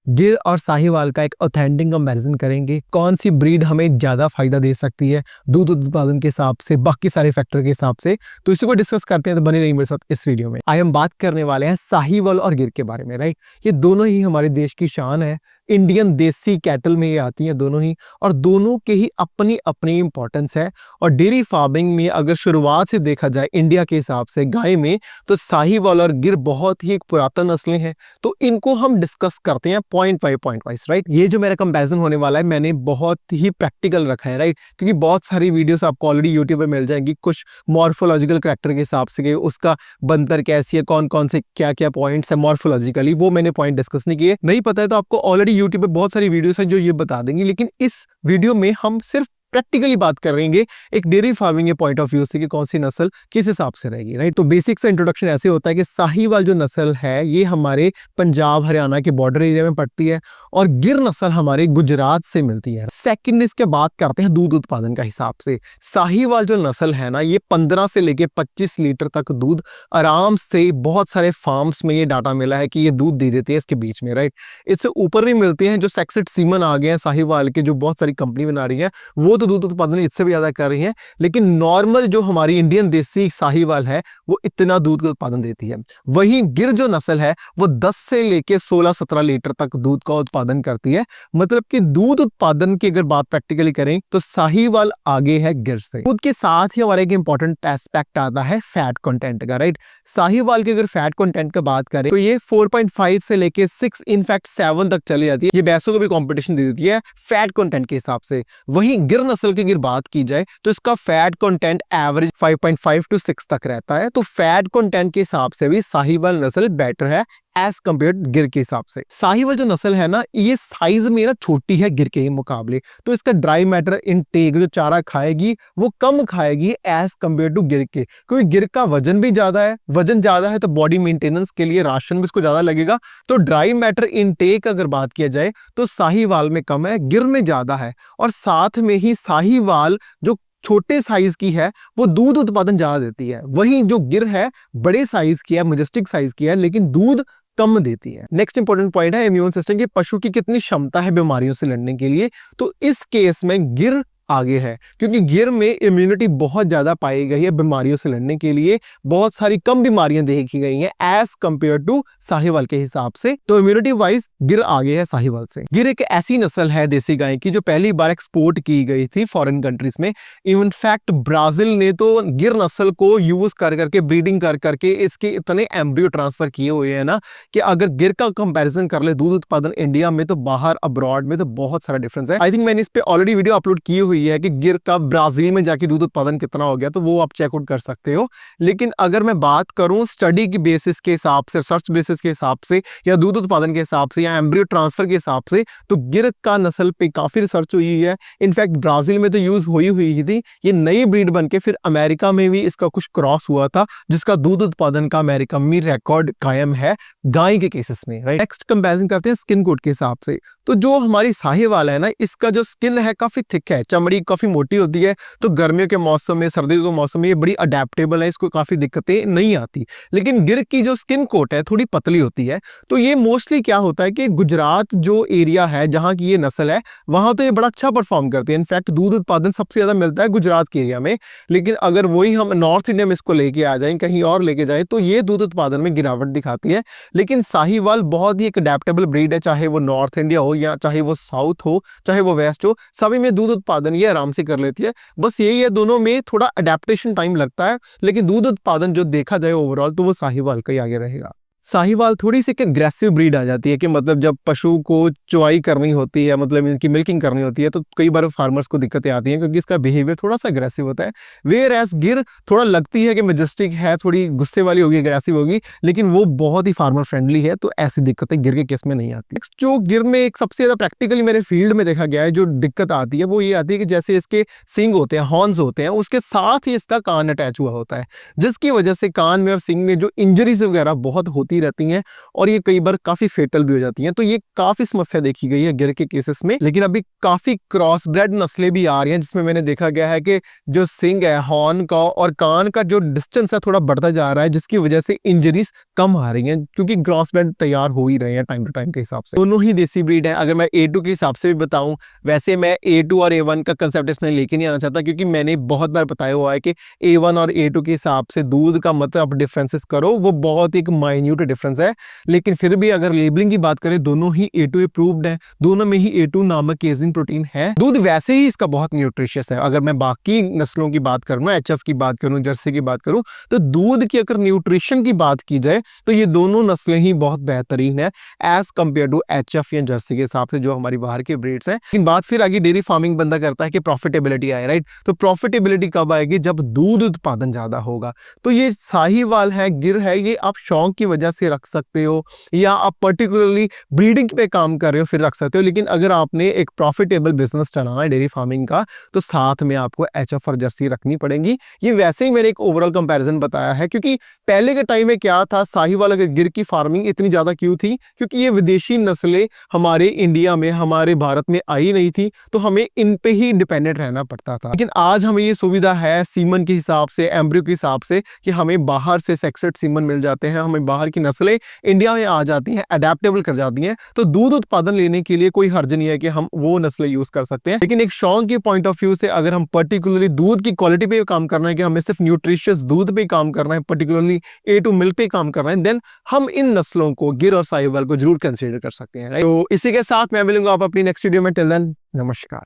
गिर और साहिवाल का एक ऑथेंटिक कंपैरिजन करेंगे, कौन सी ब्रीड हमें ज्यादा फायदा दे सकती है दूध उत्पादन के हिसाब से, बाकी सारे फैक्टर के हिसाब से। तो इसी को डिस्कस करते हैं, तो बने रहिए मेरे साथ इस वीडियो में। आज हम बात करने वाले हैं साहिवाल और गिर के बारे में, राइट। ये दोनों ही हमारे देश की शान है, इंडियन देसी कैटल में ये आती हैं दोनों ही, और दोनों के ही अपनी अपनी इंपॉर्टेंस है। और डेयरी फार्मिंग में अगर शुरुआत से देखा जाए इंडिया के हिसाब से गाय में, तो साहिवाल और गिर बहुत ही एक पुरातन नस्लें हैं। तो इनको हम डिस्कस करते हैं point by point wise, right. ये जो मेरा कंपैरिजन होने वाला है मैंने बहुत ही प्रैक्टिकल रखा है, राइट, क्योंकि बहुत सारी वीडियोस आपको ऑलरेडी यूट्यूब पे मिल जाएंगी, कुछ मॉर्फोलॉजिकल कैरेक्टर के हिसाब से कि उसका बनतर कैसी है, कौन कौन से क्या क्या पॉइंट्स है मॉर्फोलॉजिकली, वो मैंने पॉइंट डिस्कस नहीं किए। नहीं पता है तो आपको ऑलरेडी यूट्यूब पे बहुत सारी वीडियोस है जो ये बता देंगी, लेकिन इस वीडियो में हम सिर्फ प्रैक्टिकली बात करेंगे एक डेयरी फार्मिंग के पॉइंट ऑफ व्यू से कि कौन सी नस्ल किस हिसाब से रहेगी, राइट। तो बेसिक सा इंट्रोडक्शन ऐसे होता है कि साहिवाल जो नस्ल है ये हमारे पंजाब हरियाणा के बॉर्डर एरिया में पड़ती है, और गिर नस्ल हमारे गुजरात से मिलती है। सेकंड इसके बात करते हैं दूध उत्पादन का हिसाब से। साहिवाल जो नस्ल है ना, ये 15 से लेके 25 लीटर तक दूध आराम से, बहुत सारे फार्म्स में ये डाटा मिला है कि ये दूध दे देते हैं इसके बीच में, राइट। इससे ऊपर भी मिलते हैं, जो सेक्सेट सीमन आ गए हैं साहिवाल के, जो बहुत सारी कंपनी बना रही है, वो तो दूध उत्पादन इससे भी ज्यादा कर रही है। लेकिन नॉर्मल जो हमारी इंडियन देसी साहिवाल है वो इतना दूध का उत्पादन देती है। वहीं गिर जो नस्ल है वो 10 से लेके 16-17 लीटर तक दूध का उत्पादन करती है। मतलब कि दूध उत्पादन की अगर बात प्रैक्टिकली करें तो साहिवाल आगे है गिर से। दूध के साथ ही हमारा एक इंपॉर्टेंट एस्पेक्ट आता है फैट कंटेंट का, राइट। साहिवाल की अगर फैट कंटेंट की बात करें तो ये 4.5 से लेके 6 इनफैक्ट 7 तक चली जाती है। ये भैंसों को भी कंपटीशन दे देती है फैट कंटेंट के हिसाब से। वहीं गिर नस्ल की अगर बात की जाए तो इसका फैट कंटेंट एवरेज 5.5 to 6 तक रहता है। तो फैट कंटेंट के हिसाब से भी साहिवाल नस्ल बेटर है एज कम्पेयर गिर के हिसाब से। साहिवाल जो नस्ल है ना, ये साइज में ना छोटी है गिर के मुकाबले, तो इसका ड्राई मैटर इनटेक जो चारा खाएगी वो कम खाएगी एज कम्पेयर टू गिर के, क्योंकि गिर का वजन भी ज्यादा है। वजन ज्यादा है तो बॉडी मेंटेनेंस के लिए राशन भी इसको ज्यादा लगेगा। तो ड्राई मैटर इनटेक अगर बात किया जाए तो साहिवाल में कम है, गिर में ज्यादा है। और साथ में ही साहिवाल जो छोटे साइज की है वो दूध उत्पादन ज्यादा देती है, वहीं जो गिर है बड़े साइज की है, मैजेस्टिक साइज की है, लेकिन दूध कम देती है। नेक्स्ट इंपॉर्टेंट पॉइंट है इम्यून सिस्टम की, पशु की कितनी क्षमता है बीमारियों से लड़ने के लिए। तो इस केस में गिर आगे है, क्योंकि गिर में इम्यूनिटी बहुत ज्यादा पाई गई है बीमारियों से लड़ने के लिए। बहुत सारी कम बीमारियां देखी गई हैं एज कंपेयर टू साहिवाल के हिसाब से। तो इम्यूनिटी वाइज गिर आगे है साहिवाल से। गिर एक ऐसी नस्ल है देसी गाय की जो पहली बार एक्सपोर्ट की गई थी फॉरेन कंट्रीज में। इनफैक्ट ब्राजील ने तो गिर नस्ल को यूज कर करके, ब्रीडिंग कर करके इसके इतने एम्ब्रियो ट्रांसफर किए हुए हैं ना, कि अगर गिर का कंपैरिजन कर ले दूध उत्पादन इंडिया में तो बाहर अब्रॉड में तो बहुत सारा डिफरेंस है। आई थिंक मैंने इस पे ऑलरेडी वीडियो अपलोड की हुई है कि गिर का ब्राजील में जाके दूध उत्पादन कितना हो गया, तो वो आप चेकआउट कर सकते हो। लेकिन अगर मैं बात करूं स्टडी की बेसिस के हिसाब से, सर्च बेसिस के हिसाब से, या दूध उत्पादन के हिसाब से, या एम्ब्रियो ट्रांसफर के हिसाब से, तो गिर का नस्ल पे काफी रिसर्च हुई है। इनफैक्ट ब्राजील में तो यूज हुई थी, ये नई ब्रीड बन के फिर अमेरिका में भी इसका कुछ क्रॉस हुआ था, जिसका दूध उत्पादन का अमेरिका में रिकॉर्ड कायम है गाय के केसेस में, राइट। नेक्स्ट कंपैरिजन करते हैं स्किन कोट के हिसाब से। तो जो हमारी साहिवाल है ना, इसका जो स्किन है काफी थिक है, चमड़ी काफी मोटी होती है, तो गर्मियों के मौसम में, सर्दियों के मौसम में ये बड़ी अडेप्टेबल है, इसको काफी दिक्कतें नहीं आती। लेकिन गिर की जो स्किन कोट है थोड़ी पतली होती है। तो ये मोस्टली क्या होता है कि गुजरात जो एरिया है जहां की ये नस्ल है, वहां तो ये बड़ा अच्छा परफॉर्म करती है। इनफैक्ट दूध उत्पादन सबसे ज्यादा मिलता है गुजरात के एरिया में। लेकिन अगर वही हम नॉर्थ इंडिया में इसको लेके आ जाए, कहीं और लेके जाए, तो ये दूध उत्पादन में गिरावट दिखाती है। लेकिन साहिवाल बहुत ही एक अडेप्टेबल ब्रीड है, चाहे वो नॉर्थ इंडिया हो या चाहे वो साउथ हो, चाहे वो वेस्ट हो, सभी में दूध उत्पादन ये आराम से कर लेती है। बस यही है, दोनों में थोड़ा अडेप्टेशन टाइम लगता है, लेकिन दूध उत्पादन जो देखा जाए ओवरऑल तो वो साहिवाल का ही आगे रहेगा। साहिवाल थोड़ी सी अग्रेसिव ब्रीड आ जाती है कि मतलब जब पशु को चुवाई करनी होती है, मतलब इनकी मिल्किंग करनी होती है, तो कई बार फार्मर्स को दिक्कतें आती हैं क्योंकि इसका बिहेवियर थोड़ा सा अग्रेसिव होता है। वेयर एज गिर थोड़ा लगती है कि मैजेस्टिक है, थोड़ी गुस्से वाली होगी, अग्रेसिव होगी, लेकिन वो बहुत ही फार्मर फ्रेंडली है, तो ऐसी दिक्कतें गिर के केस में नहीं आती। जो गिर में एक सबसे ज्यादा प्रैक्टिकली मेरे फील्ड में देखा गया है जो दिक्कत आती है, वो ये आती है कि जैसे इसके सींग होते हैं, हॉर्न्स होते हैं, उसके साथ ही इसका कान अटैच हुआ होता है, जिसकी वजह से कान में और सींग में जो इंजरीज वगैरह बहुत होती बनती रहती हैं और ये कई बार काफी फेटल भी हो जाती हैं। तो ये काफी समस्या देखी गई है गिर के केसेस में। लेकिन अभी काफी क्रॉस ब्रेड नस्लें भी आ रही हैं जिसमें मैंने देखा गया है कि जो सिंग है, हॉर्न का और कान का जो डिस्टेंस है थोड़ा बढ़ता जा रहा है, जिसकी वजह से इंजरीज कम आ रही हैं क्योंकि क्रॉस ब्रेड तैयार हो ही रहे हैं टाइम टू टाइम के हिसाब से। दोनों ही देसी ब्रीड है। अगर मैं A2 के हिसाब से भी बताऊं, वैसे मैं A2 और A1 का कंसेप्ट इसमें लेके नहीं आना चाहता क्योंकि मैंने बहुत बार बताया हुआ है कि A1 और A2 के हिसाब से दूध का मतलब आप डिफरेंसेस करो, वो बहुत एक माइन्यूट डिफरेंस है। लेकिन फिर भी अगर लेबलिंग की बात करें, दोनों ही A2 अप्रूव्ड है, दोनों में ही A2 नामक केजिन प्रोटीन है। दूध वैसे ही इसका बहुत न्यूट्रिशियस है। अगर मैं बाकी नस्लों की बात करूँ, HF की बात करूँ, जर्सी की बात करूँ, तो दूध की अगर न्यूट्रिशन की बात की जाए तो ये दोनों नस्लें ही बहुत बेहतरीन है एज कंपेयर टू HF या जर्सी के हिसाब से जो हमारी बाहर की ब्रीड्स है। लेकिन बात फिर आगे डेयरी फार्मिंग बंदा करता है कि प्रॉफिटेबिलिटी आए, राइट? तो प्रॉफिटेबिलिटी कब आएगी? जब दूध उत्पादन ज्यादा होगा। तो ये साहीवाल है, गिर है, ये आप शौक की वजह से रख सकते हो या आप पर्टिकुलरली ब्रीडिंग पे काम कर रहे हो फिर रख सकते हो। लेकिन अगर आपने एक प्रॉफिटेबल बिजनेस चलाना है डेयरी फार्मिंग का, तो साथ में आपको HF और जर्सी रखनी पड़ेगी। ये वैसे ही मैंने एक ओवरऑल कंपैरिजन बताया है क्योंकि पहले के टाइम में क्या था, साहीवाल अगर गिर की फार्मिंग इतनी ज्यादा क्यों थी? क्योंकि ये विदेशी नस्लें हमारे इंडिया में, हमारे भारत में आई नहीं थी, तो हमें इन पे ही डिपेंडेंट रहना पड़ता था। लेकिन आज हमें ये सुविधा है सीमन के हिसाब से, एम्ब्रियो के हिसाब से, कि हमें बाहर से सेक्सेड सीमन मिल जाते हैं, हमें बाहर की नस्लें इंडिया में आ जाती हैं, अडेप्टेबल कर जाती हैं। तो दूध उत्पादन लेने के लिए कोई हर्ज नहीं है कि हम वो नस्लें यूज कर सकते हैं। लेकिन एक शौक के पॉइंट ऑफ व्यू से अगर हम पर्टिकुलरली दूध की क्वालिटी पे काम करना है कि हमें सिर्फ न्यूट्रिशियस दूध पे काम करना है, पर्टिकुलरली A2 मिल्क पे काम करना है, देन हम इन नस्लों को, गिर और साहीवाल को जरूर कंसीडर कर सकते हैं, राइट? तो इसी के साथ मैं मिलूंगा आप अपनी नेक्स्ट वीडियो में। टिल देन, नमस्कार।